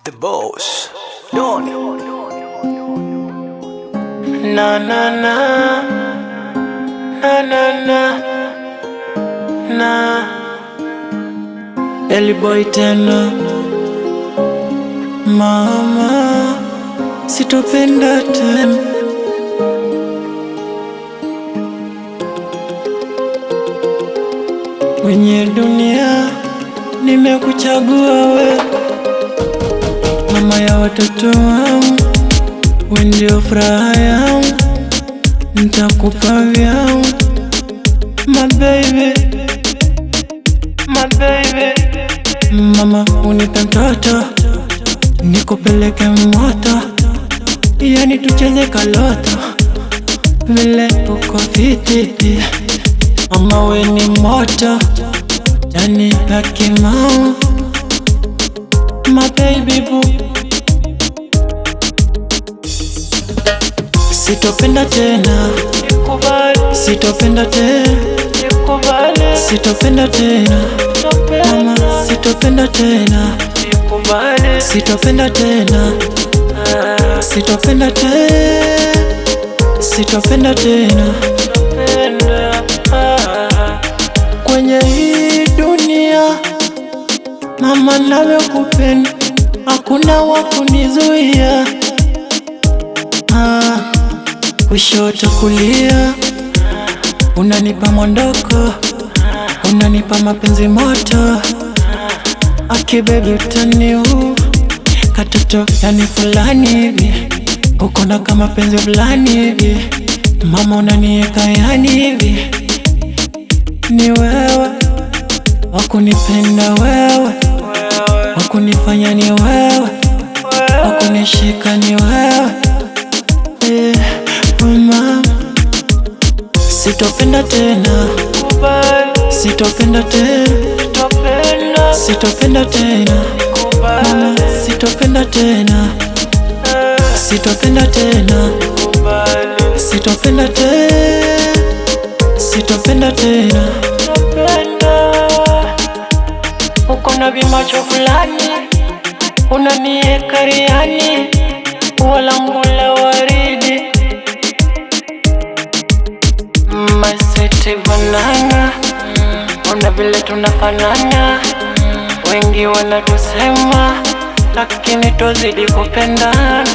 The boss, Don. Na na na na na na na Ellie boy tena mama, sitopenda tena. Kwenye dunia nimekuchagua we, mama ya watoto wangu, we ndio furaha yangu, nitakupa vyangu my baby, my baby. Mama unipe mtoto, nikupeleke moto, yani tucheze kaloto, vile uko fiti. Mama we ni moto, yani hakimau, my baby boo. Sitopenda tena, sitopenda tena, sitopenda tena, mama, sitopenda tena, sitopenda tena, sitopenda tena, sitopenda tena. Kwenye hii dunia mama, nawe kupenda, hakuna wakunizuia. Kushoto kulia, unanipa mondoko, unanipa mapenzi moto. Aki baby utaniu, katoto yani fulani hivi, ukona kama penzi fulani hivi. Mama unanieka yani hivi, ni wewe wakunipenda, wewe wakunifanya, ni wewe wakunishika, ni wewe. Mama, sitopenda tena, sitopenda tena, sitopenda tena, mama, sitopenda tena, sitopenda tena, sitopenda tena, sitopenda tena. Uko na vimacho fulani, unanieka riani, wala ngula waridi. My sweet banana, ona vile tunafanana. Wengi wanatusema, lakini tuzidi kupendana.